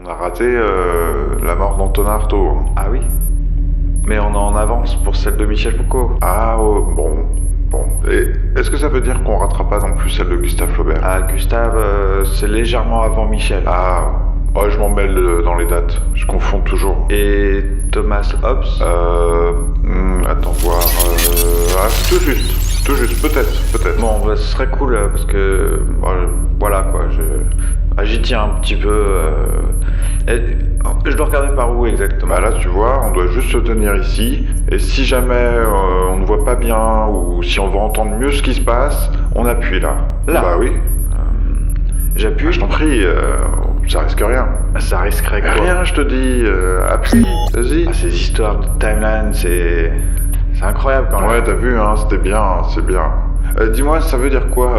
On a raté la mort d'Antonin Artaud. Ah oui? Mais on est en avance pour celle de Michel Foucault. Ah, oh, bon. Et est-ce que ça veut dire qu'on ratera pas non plus celle de Gustave Flaubert? Ah, Gustave, c'est légèrement avant Michel. Ah, oh, je m'en mêle dans les dates. Je confonds toujours. Et Thomas Hobbes? Attends, voir... c'est tout juste, peut-être. Bon, bah, ce serait cool, parce que... voilà, quoi, j'y tiens un petit peu... je dois regarder par où exactement? Bah là, tu vois, on doit juste se tenir ici, et si jamais on ne voit pas bien, ou si on veut entendre mieux ce qui se passe, on appuie là. Là? Bah oui. J'appuie? Ah, je t'en prie, ça risque rien. Ça risquerait quoi? Rien, je te dis, appuie, vas-y. Ah, ces histoires de timeline, c'est incroyable quand même. Ouais, t'as vu, hein, c'était bien, c'est bien. Dis-moi, ça veut dire quoi,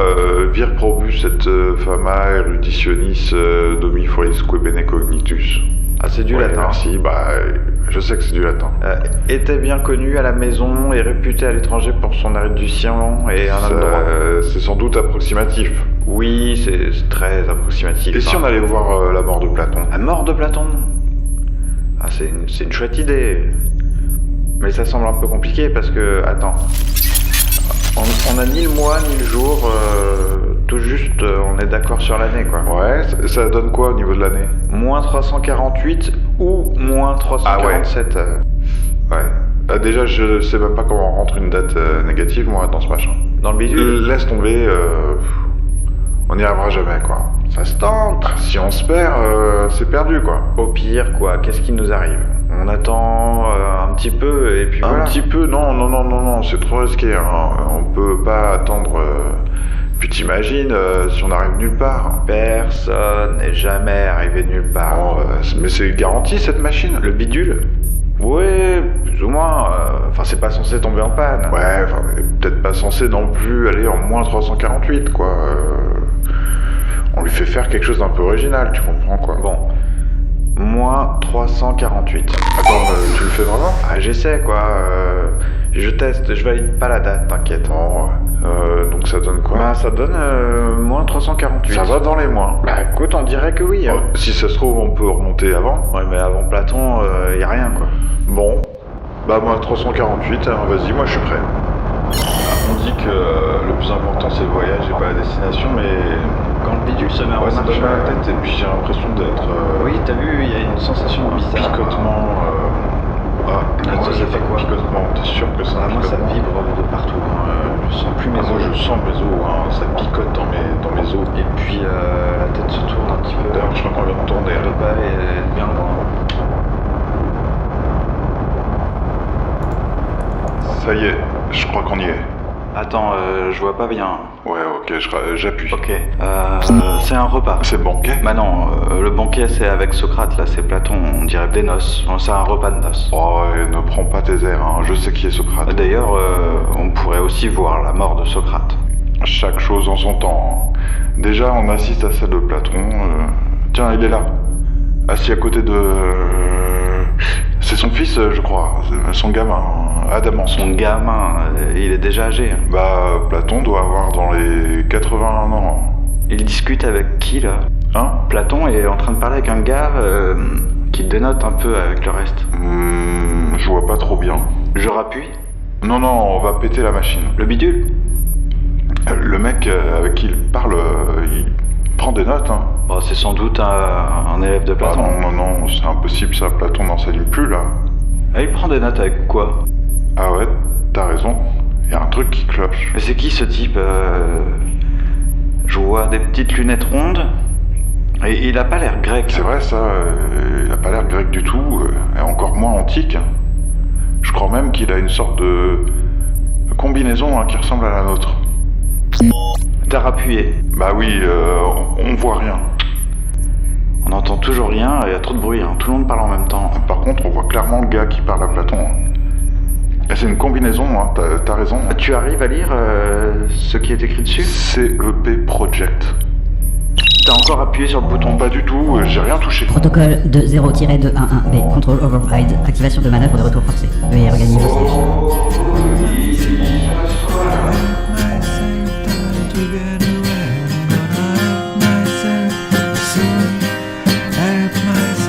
vir probus et fama eruditionis domi forisque bene cognitus? Ah, c'est du latin. Merci, je sais que c'est du latin. Était bien connu à la maison et réputé à l'étranger pour son érudition et un homme droit. C'est sans doute approximatif. Oui, c'est très approximatif. Et si on allait voir la mort de Platon? La mort de Platon? Ah, c'est une chouette idée. Mais ça semble un peu compliqué parce que... Attends. On a ni le mois ni le jour, tout juste on est d'accord sur l'année quoi. Ouais, ça donne quoi au niveau de l'année? Moins 348 ou moins 347. Ouais. Déjà je sais même pas comment on rentre une date négative moi dans ce machin. Dans le bidule? Laisse tomber, on n'y arrivera jamais quoi. Ça se tente. Si on se perd, c'est perdu quoi. Au pire quoi, qu'est-ce qui nous arrive? On attend un petit peu et puis voilà. Un petit peu, non, c'est trop risqué. Hein. On peut pas attendre. Puis t'imagines, si on arrive nulle part. Personne n'est jamais arrivé nulle part. Mais c'est garanti cette machine? Le bidule? Oui, plus ou moins. Enfin, c'est pas censé tomber en panne. Ouais, peut-être pas censé non plus aller en moins 348 quoi. On lui fait faire quelque chose d'un peu original, tu comprends quoi. Bon. Moins 348. Attends, tu le fais vraiment? Ah, j'essaie quoi. Je teste, je valide pas la date, t'inquiète. Bon, donc ça donne quoi? Bah, ça donne moins 348. Ça va dans les mois. Bah, écoute, on dirait que oui. Hein. Si ça se trouve, on peut remonter avant. Ouais, mais avant Platon, y a rien quoi. Bon, moins 348, hein, vas-y, moi je suis prêt. On dit que le plus important c'est le voyage et pas la destination, mais quand le bidule se met en marche, ça me met la marche, tête et puis j'ai l'impression d'être... Oui, t'as vu, il y a une sensation bizarre. Picotement... ça fait quoi? Picotement, t'es sûr que c'est un Moi ça picotement? vibre de partout, je sens plus mes os. Moi je sens mes os, hein, ça picote dans mes os. Et puis la tête se tourne un petit peu. D'ailleurs je crois qu'on vient de tourner. Le bal est bien loin. Ça y est, je crois qu'on y est. Attends, je vois pas bien. Ouais, ok, j'appuie. Ok. C'est un repas. C'est le banquet? Bah non, le banquet c'est avec Socrate, là c'est Platon, on dirait des noces. C'est un repas de noces. Oh, ne prends pas tes airs, hein. Je sais qui est Socrate. D'ailleurs, on pourrait aussi voir la mort de Socrate. Chaque chose en son temps. Déjà, on assiste à celle de Platon. Tiens, il est là. Assis à côté de... C'est son fils, je crois. Son gamin, Adamant. Son gamin, il est déjà âgé. Platon doit avoir dans les 81 ans. Il discute avec qui, là? Hein? Platon est en train de parler avec un gars qui dénote un peu avec le reste. Je vois pas trop bien. Je rappuie? Non, on va péter la machine. Le bidule? Le mec avec qui il parle, il prend des notes, hein. Oh, c'est sans doute un élève de Platon. Non, c'est impossible ça, Platon n'enseigne plus là. Ah, il prend des notes avec quoi? Ah ouais, t'as raison, il y a un truc qui cloche. Mais c'est qui ce type? Je vois des petites lunettes rondes, et il a pas l'air grec. C'est vrai ça, il a pas l'air grec du tout, et encore moins antique. Je crois même qu'il a une sorte de combinaison qui ressemble à la nôtre. T'as rappuyé? Bah oui, on voit rien. On n'entend toujours rien, il y a trop de bruit, hein. Tout le monde parle en même temps. Par contre, on voit clairement le gars qui parle à Platon. Et c'est une combinaison, hein, t'as raison. Tu arrives à lire ce qui est écrit dessus? CEP Project. T'as encore appuyé sur le bouton? Pas du tout, j'ai rien touché. Protocole 20-211B, contrôle override, activation de manœuvre de retour forcé. Veuillez organiser vos sièges. Help myself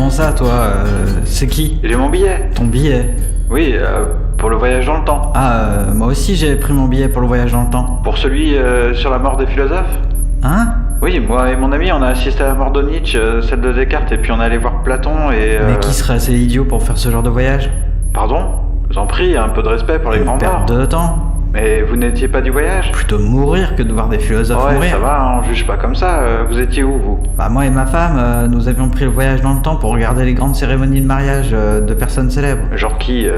Comment ça, toi c'est qui? J'ai mon billet. Ton billet? Oui, pour le voyage dans le temps. Ah, moi aussi j'ai pris mon billet pour le voyage dans le temps. Pour celui sur la mort des philosophes? Hein? Oui, moi et mon ami, on a assisté à la mort de Nietzsche, celle de Descartes, et puis on est allé voir Platon et... Mais qui serait assez idiot pour faire ce genre de voyage? Pardon? Je vous en prie, un peu de respect pour les grands morts. Perte de temps. Mais vous n'étiez pas du voyage? Plutôt mourir que de voir des philosophes Ouais, mourir. ça va, on juge pas comme ça. Vous étiez où, vous? Bah moi et ma femme, nous avions pris le voyage dans le temps pour regarder les grandes cérémonies de mariage de personnes célèbres. Genre qui?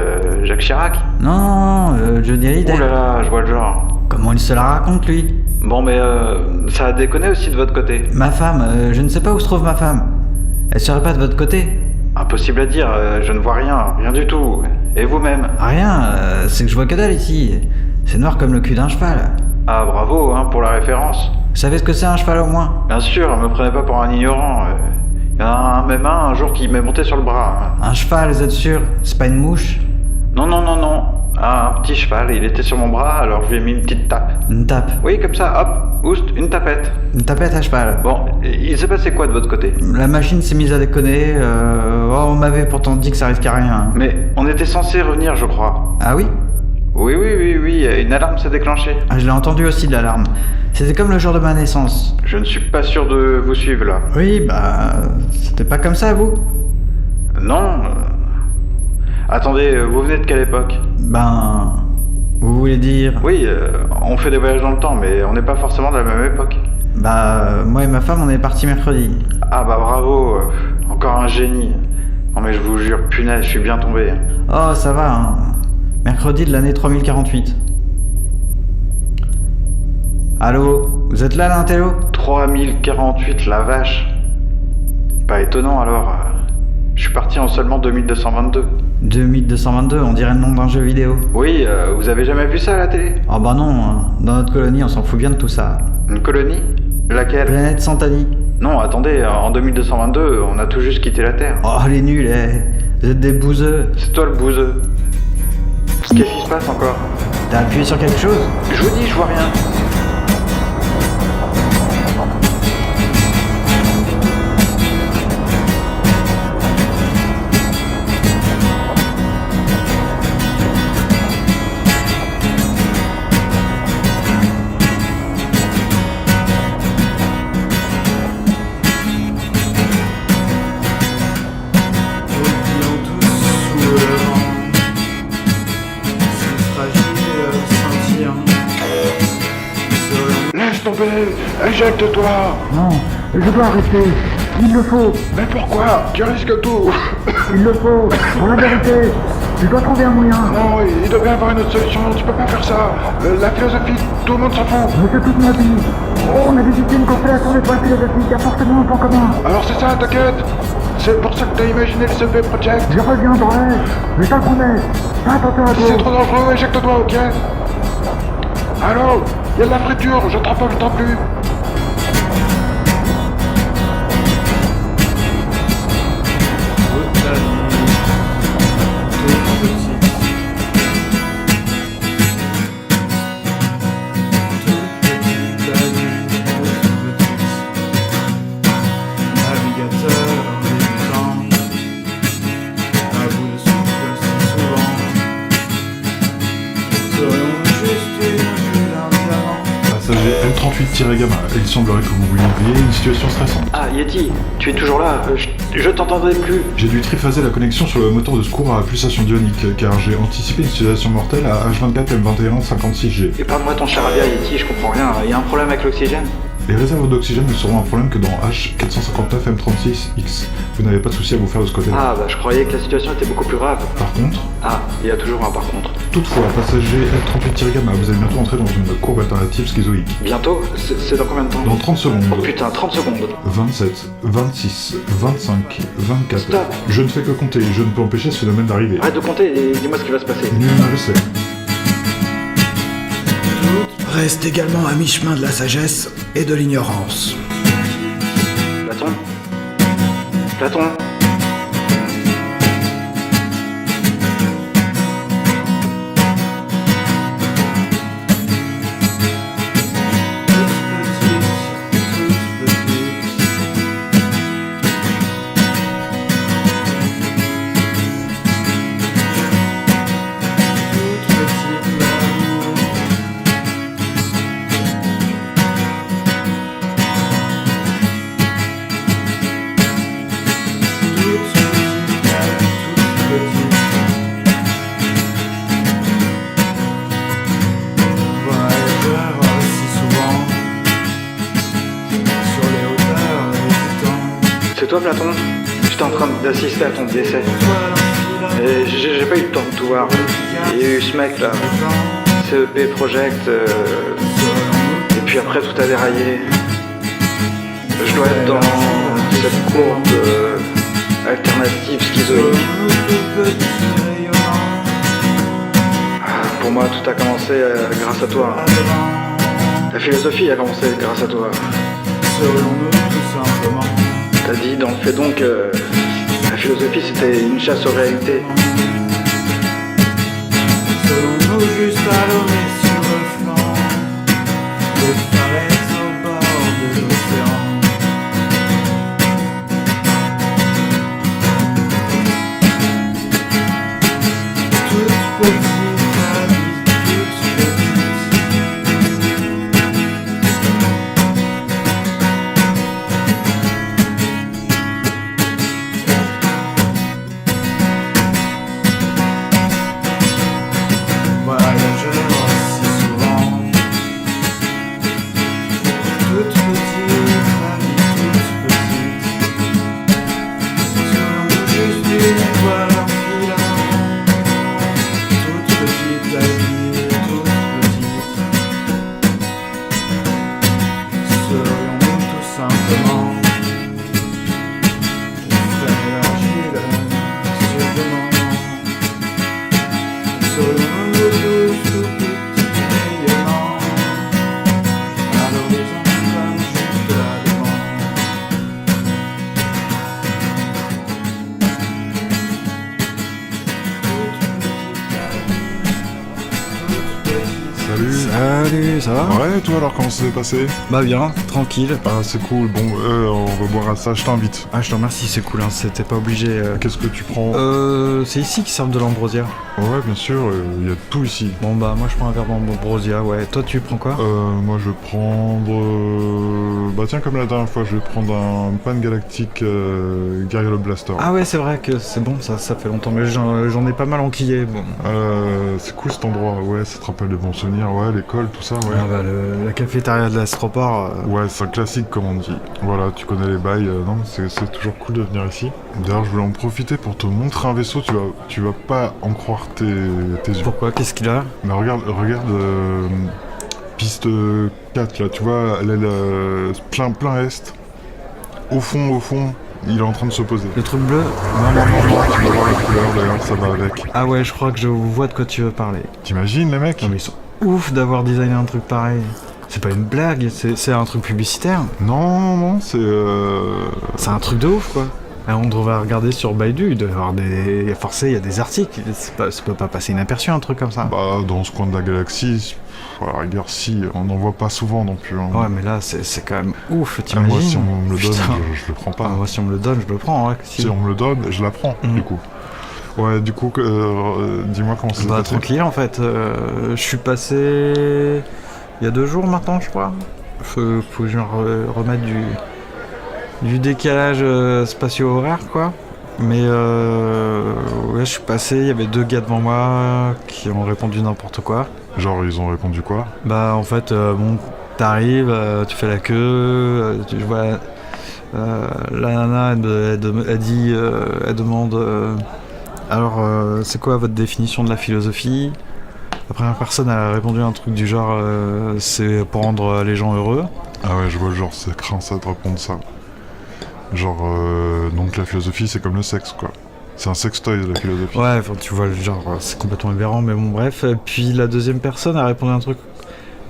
Jacques Chirac? Non, Johnny Hallyday. Ouh là là, je vois le genre. Comment il se la raconte, lui? Bon, mais ça a déconné aussi de votre côté. Ma femme, je ne sais pas où se trouve ma femme. Elle serait pas de votre côté? Impossible à dire, je ne vois rien du tout. Et vous-même? Rien, c'est que je vois que dalle ici. C'est noir comme le cul d'un cheval. Ah, bravo, hein, pour la référence. Vous savez ce que c'est un cheval au moins? Bien sûr, me prenez pas pour un ignorant. Il y en a même un jour qui m'est monté sur le bras. Un cheval, vous êtes sûr? C'est pas une mouche? Non. Un petit cheval, il était sur mon bras, alors je lui ai mis une petite tape. Une tape. Oui, comme ça, hop, oust, une tapette. Une tapette à cheval. Bon, il s'est passé quoi de votre côté? La machine s'est mise à déconner. On m'avait pourtant dit que ça risquait rien. Mais on était censé revenir, je crois. Ah oui? Oui, une alarme s'est déclenchée. Ah, je l'ai entendu aussi de l'alarme. C'était comme le jour de ma naissance. Je ne suis pas sûr de vous suivre là. Oui, bah... C'était pas comme ça, vous? Non. Attendez, vous venez de quelle époque? Ben... Vous voulez dire... Oui, on fait des voyages dans le temps, mais on n'est pas forcément de la même époque. Bah... Moi et ma femme, on est partis mercredi. Ah bah bravo, encore un génie. Non mais je vous jure, punaise, je suis bien tombé. Oh, ça va, hein. Mercredi de l'année 3048. Allô? Vous êtes là, l'intello? 3048, la vache. Pas étonnant alors. Je suis parti en seulement 2222. 2222, on dirait le nom d'un jeu vidéo. Oui, vous avez jamais vu ça à la télé? Oh bah non, hein. Dans notre colonie, on s'en fout bien de tout ça. Une colonie? Laquelle? Planète Santani. Non, attendez, en 2222, on a tout juste quitté la Terre. Oh, les nuls, vous êtes des bouseux. C'est toi le bouseux. Qu'est-ce qui se passe encore? T'as appuyé sur quelque chose? Je vous dis, je vois rien. Laisse tomber, éjecte-toi. Non, je dois arrêter. Il le faut, Mais pourquoi? Tu risques tout. il le faut. Pour la vérité, je dois trouver un moyen. Non, il devrait y avoir une autre solution, tu peux pas faire ça. La philosophie, tout le monde s'en fout. Mais c'est toute ma vie. On a visité une constellation d'étoiles philosophiques, il y a forcément un point commun. Alors c'est ça, t'inquiète. C'est pour ça que t'as imaginé le CV Project. Je reviendrai, je t'en promets. Fais attention à Si c'est toi. trop dangereux, éjecte-toi, ok? Allô? Il y a de la friture, je te t'en plus. Passager L38-Gamma, il semblerait que vous viviez une situation stressante. Ah, Yeti, tu es toujours là, je t'entendais plus. J'ai dû triphaser la connexion sur le moteur de secours à pulsation ionique, car j'ai anticipé une situation mortelle à H24M2156G. Et pas moi ton charabia, Yeti, je comprends rien. Il y a un problème avec l'oxygène? Les réserves d'oxygène ne seront un problème que dans H459M36X. Vous n'avez pas de souci à vous faire de ce côté-là. Ah, bah je croyais que la situation était beaucoup plus grave. Par contre, Ah, il y a toujours un par contre. toutefois, passager L38-Gamma, vous allez bientôt entrer dans une courbe alternative schizoïque. Bientôt? C'est dans combien de temps? Dans 30 secondes. Oh putain, 30 secondes. 27, 26, 25, 24. Stop. Je ne fais que compter, je ne peux empêcher ce phénomène d'arriver. Arrête de compter et dis-moi ce qui va se passer. Nul ne le sait. Reste également à mi-chemin de la sagesse et de l'ignorance. Platon? Platon? C'est toi, Platon? J'étais en train d'assister à ton décès. Et j'ai pas eu le temps de tout voir. Il y a eu ce mec là, CEP Project, et puis après tout a déraillé. Je dois être dans cette courbe alternative schizoïque. Pour moi, tout a commencé grâce à toi. La philosophie a commencé grâce à toi. T'as dit dans le fait donc que la philosophie c'était une chasse aux réalités. Selon-nous juste allumé sur le flanc, des falaises au bord de l'océan. Toute petite, la vie, toute voyageur si souvent. Toute petite, la vie toute petite. Selon-nous juste une étoile en filant. Toute petite, la vie toute petite. Serions-nous tout simplement faire l'argile sûrement. Serions-nous tous tout petits rayonnants à l'horizon comme juste là devant. Salut. Salut, ça va? Ouais, toi alors comment ça s'est passé? Bah bien, tranquille. Ah, c'est cool. Bon, on va boire à ça, je t'invite. Ah, je te remercie, c'est cool, hein, c'était pas obligé. Qu'est-ce que tu prends? C'est ici qu'ils servent de l'ambrosia. Ouais, bien sûr, il y a tout ici. Bon bah moi je prends un verre d'ambrosia, ouais. Toi tu prends quoi? Moi je vais prendre... Bah tiens, comme la dernière fois, je vais prendre un pan galactique Gyro Blaster. Ah ouais, c'est vrai que c'est bon, ça fait longtemps, mais j'en ai pas mal enquillé, bon. C'est cool cet endroit, ouais, ça te rappelle des bons souvenirs, ouais, l'école, tout ça, ouais. Ah bah la cafétéria de l'Astroport... Ouais, c'est un classique comme on dit. Voilà, tu connais les bails, non, c'est toujours cool de venir ici. D'ailleurs, je voulais en profiter pour te montrer un vaisseau, tu vas pas en croire tes yeux. Pourquoi? Qu'est-ce qu'il a? Mais regarde, piste 4 là, tu vois, l'aile plein est. Au fond, il est en train de se poser. Le truc bleu? Non, tu vas voir la couleur d'ailleurs, ça va avec. Ah ouais, je crois que je vois de quoi tu veux parler. T'imagines les mecs? Non mais ils sont ouf d'avoir designé un truc pareil. C'est pas une blague, c'est un truc publicitaire. Non, c'est C'est un truc de ouf quoi. On devrait regarder sur Baidu, il doit y avoir il y a des articles, ça peut pas passer inaperçu un truc comme ça. Bah, dans ce coin de la galaxie, à la rigueur, si, on n'en voit pas souvent non plus. Hein. Ouais, mais là, c'est quand même ouf, t'imagines? Moi, si on me le donne, Putain. je le prends pas. Ah, moi, si on me le donne, je le prends, ouais. Si on me le donne, je la prends, du coup. Ouais, du coup, dis-moi comment ça s'est Bah, passé. tranquille, en fait. Je suis passé... il y a 2 jours maintenant, je crois. Faut que je remette du décalage spatio-horaire, quoi. Mais ouais, je suis passé, il y avait 2 gars devant moi qui ont répondu n'importe quoi. Genre, ils ont répondu quoi? Bah, en fait, bon, t'arrives, tu fais la queue, tu vois... la nana, elle dit, elle demande... alors, c'est quoi votre définition de la philosophie? La première personne a répondu un truc du genre, c'est pour rendre les gens heureux. Ah ouais, je vois le genre, c'est craint ça de répondre ça. Genre, donc la philosophie, c'est comme le sexe, quoi. C'est un sextoy, la philosophie. Ouais, enfin, tu vois le genre, c'est complètement aberrant, mais bon, bref. Et puis la deuxième personne a répondu un truc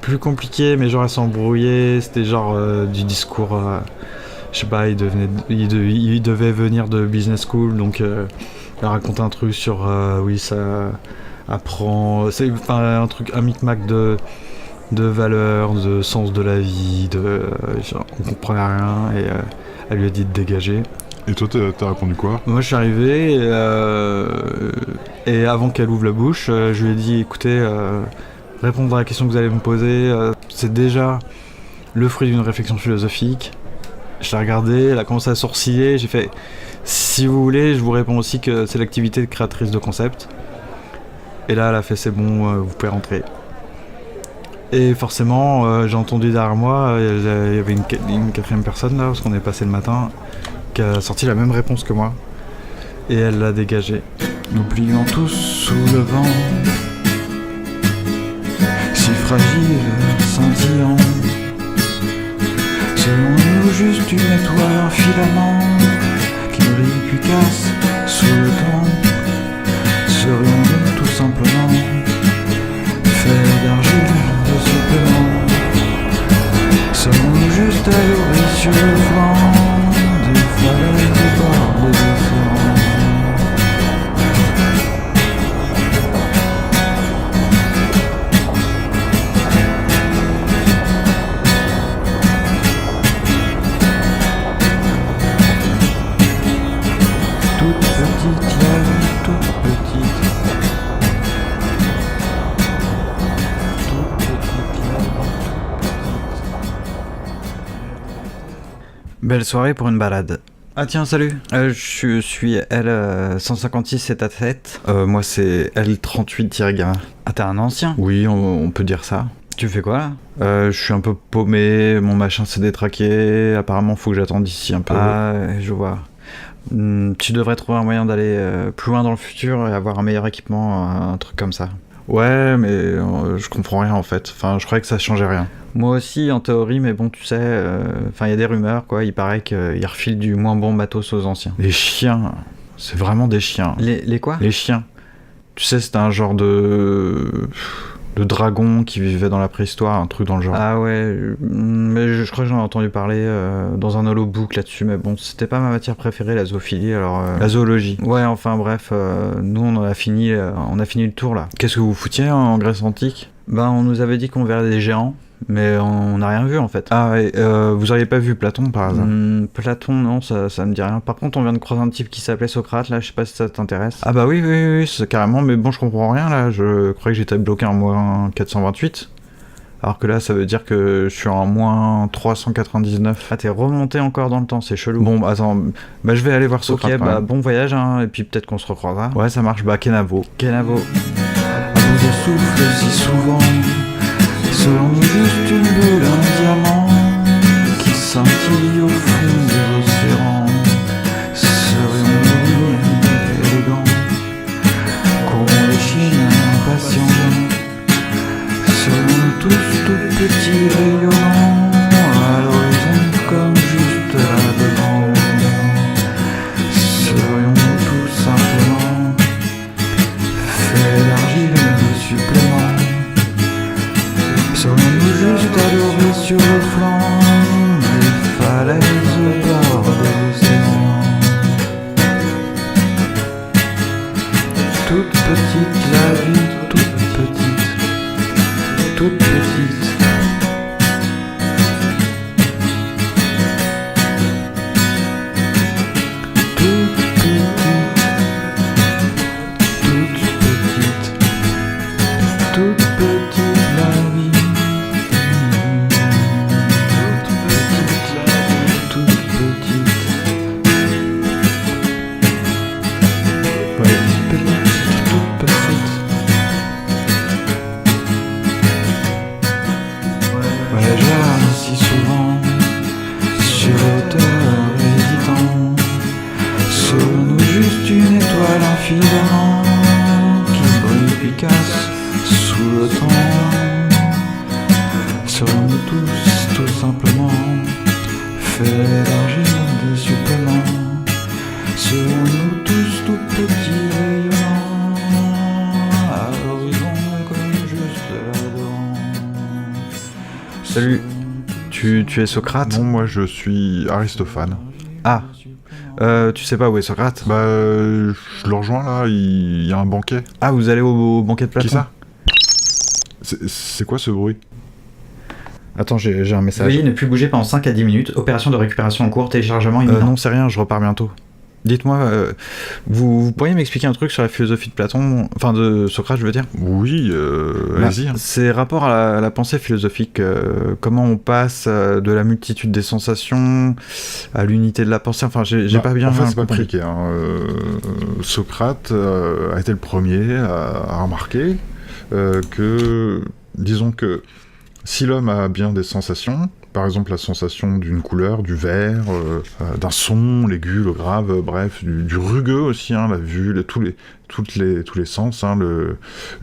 plus compliqué, mais genre elle s'est embrouillée, c'était genre du discours... je sais pas, il devait venir de business school, donc elle racontait un truc sur oui, ça apprend, c'est enfin un truc, un micmac de valeurs, de sens de la vie, genre, on comprenait rien et elle lui a dit de dégager. Et toi, t'as répondu quoi? Moi, je suis arrivé et avant qu'elle ouvre la bouche, je lui ai dit, écoutez, répondre à la question que vous allez me poser, c'est déjà le fruit d'une réflexion philosophique. Je l'ai regardé, elle a commencé à sourciller, j'ai fait si vous voulez, je vous réponds aussi que c'est l'activité de créatrice de concept. Et là, elle a fait c'est bon, vous pouvez rentrer. Et forcément, j'ai entendu derrière moi, il y avait une 4e personne là, parce qu'on est passé le matin, qui a sorti la même réponse que moi. Et elle l'a dégagée. Nous plions tous sous le vent, si fragile, scintillant. Serons-nous juste une étoile, un filament qui brille puis casse sous le temps? Serions-nous tout simplement faits d'argile, de supplément? Serons-nous juste allurés sur le flanc des falaises des bords des océans? Toute petite, la vie toute petite. Toute petite, la vie toute petite. Belle soirée pour une balade. Ah tiens, salut. Je suis L156 c'est ta tête. Moi, c'est L38-gamin. Ah, t'es un ancien? Oui, on peut dire ça. Tu fais quoi là? Je suis un peu paumé, mon machin s'est détraqué. Apparemment, faut que j'attende ici un peu. Ah, je vois. Tu devrais trouver un moyen d'aller plus loin dans le futur et avoir un meilleur équipement, un truc comme ça. Ouais, mais je comprends rien en fait. Enfin, je croyais que ça changeait rien. Moi aussi, en théorie, mais bon, tu sais, il y a des rumeurs, quoi. Il paraît qu'ils refilent du moins bon matos aux anciens. Les chiens, c'est vraiment des chiens. Les quoi? Les chiens. Tu sais, c'était un genre de dragon qui vivait dans la préhistoire, un truc dans le genre. Ah ouais, mais je crois que j'en ai entendu parler dans un holobook là-dessus, mais bon, c'était pas ma matière préférée, la zoophilie, alors... La zoologie. Ouais, enfin bref, nous on a fini le tour là. Qu'est-ce que vous foutiez en Grèce antique? Ben, on nous avait dit qu'on verrait des géants, mais on n'a rien vu en fait. Ah, et vous auriez pas vu Platon par hasard? Platon, non, ça me dit rien. Par contre, on vient de croiser un type qui s'appelait Socrate, là, je sais pas si ça t'intéresse. Ah bah oui, c'est carrément, mais bon, je comprends rien là, je croyais que j'étais bloqué en moins 428. Alors que là, ça veut dire que je suis en moins 399. Ah, t'es remonté encore dans le temps, c'est chelou. Bon, attends, bah je vais aller voir Socrate. Ok, bah bon voyage, hein, et puis peut-être qu'on se recroisera. Ouais, ça marche, bah Kenavo. Kenavo. À bout de souffle si souvent, serons-nous juste une bulle, un diamant qui scintille au fond des océans? Serions-nous élégants, courons les chines impatients? Serions-nous tous tout petits rayonnants à l'horizon comme juste là-devant? Serions-nous tout simplement faits d'argile et de suppléments? Serions-nous juste allurés sur le flanc des falaises au bord de l'océan? Toute petite, la vie toute petite. Toute petite. Toute petite. Toute petite la vie. Toute petite la vie. Toute petite. Ouais, petite, toute petite. Voyageurs si souvent sur l'auteur hésitant, serons-nous juste une étoile, un filament qui brille puis casse sous le temps? Serons-nous tous tout simplement faits d'argile, de suppléments? Serons-nous tous tout petits rayonnants à l'horizon comme juste là-devant? Salut, tu es Socrate? Non, moi je suis Aristophane. Ah, tu sais pas où est Socrate? Bah, je le rejoins là, il y a un banquet. Ah, vous allez au banquet de Platon? Qui ça? C'est quoi ce bruit? Attends, j'ai un message. Veuillez ne plus bouger pendant 5 à 10 minutes. Opération de récupération en cours, téléchargement imminent. Non, c'est rien, je repars bientôt. Dites-moi, vous pourriez m'expliquer un truc sur la philosophie de Platon, enfin de Socrate, je veux dire? Oui, vas-y. C'est rapport à la pensée philosophique, comment on passe de la multitude des sensations à l'unité de la pensée, enfin j'ai pas bien... En fait, c'est pas compris. compliqué. Hein. Socrate a été le premier à remarquer que, disons que si l'homme a bien des sensations, par exemple la sensation d'une couleur, du vert, d'un son, l'aigu, le grave, bref, du rugueux aussi, hein, la vue, tous les sens, hein, le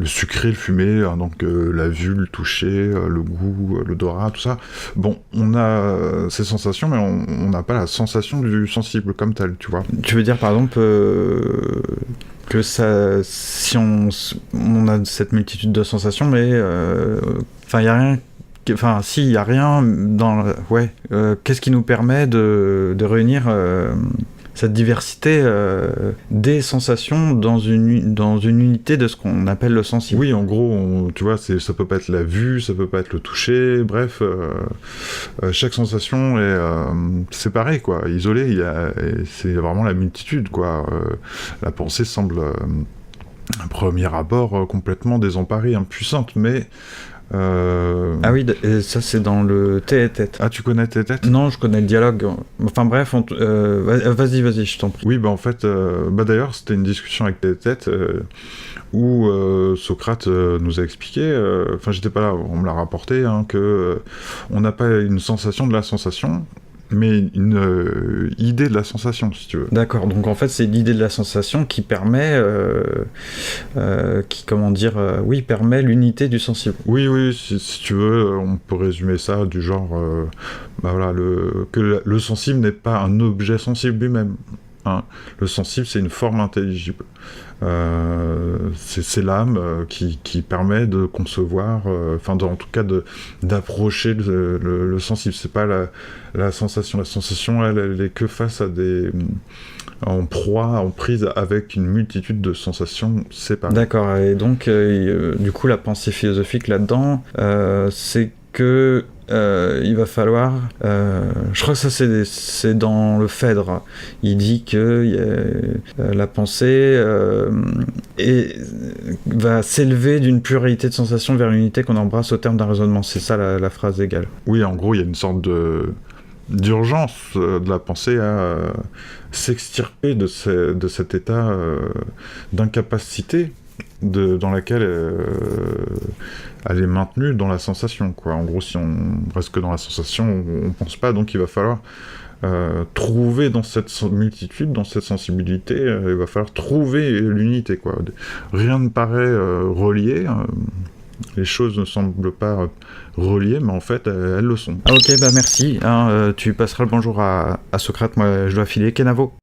sucré, le fumé, hein, donc la vue, le toucher, le goût, l'odorat, tout ça. Bon, on a ces sensations, mais on n'a pas la sensation du sensible comme tel, tu vois. Tu veux dire par exemple que ça, si on a cette multitude de sensations, mais enfin il y a rien. Enfin, si, il n'y a rien dans... Ouais. Qu'est-ce qui nous permet de réunir cette diversité des sensations dans une unité de ce qu'on appelle le sensible? Oui, en gros, tu vois, ça peut pas être la vue, ça peut pas être le toucher, bref, chaque sensation est séparée, quoi, isolée, c'est vraiment la multitude, quoi. La pensée semble, à premier abord, complètement désemparée, impuissante, mais... Ah oui, et ça c'est dans le tête-à-tête. Ah, tu connais tête-à-tête ? Non, je connais le dialogue. Enfin bref, vas-y, je t'en prie. Oui, en fait, d'ailleurs, c'était une discussion avec tête-à-tête où Socrate nous a expliqué, enfin j'étais pas là, on me l'a rapporté, hein, que on n'a pas une sensation de la sensation, mais une idée de la sensation, si tu veux. D'accord, donc en fait c'est l'idée de la sensation qui permet, permet l'unité du sensible. Oui, si tu veux, on peut résumer ça du genre, que le sensible n'est pas un objet sensible lui-même. Hein. Le sensible, c'est une forme intelligible. C'est l'âme qui permet de concevoir, en tout cas d'approcher le sensible. C'est pas la sensation. La sensation, elle est que face à en prise avec une multitude de sensations séparées. D'accord, et donc du coup la pensée philosophique là-dedans, c'est que il va falloir... je crois que ça c'est dans le Phèdre. Il dit que la pensée va s'élever d'une pluralité de sensations vers une unité qu'on embrasse au terme d'un raisonnement. C'est ça la phrase égale. Oui, en gros, il y a une sorte d'urgence de la pensée à s'extirper de cet état d'incapacité dans laquelle elle est maintenue dans la sensation, quoi. En gros, si on reste que dans la sensation, on pense pas, donc il va falloir trouver dans cette multitude, dans cette sensibilité, il va falloir trouver l'unité, quoi. Rien ne paraît relié, les choses ne semblent pas reliées, mais en fait, elles le sont. Ah ok, merci. Tu passeras le bonjour à Socrate, moi je dois filer. Kenavo.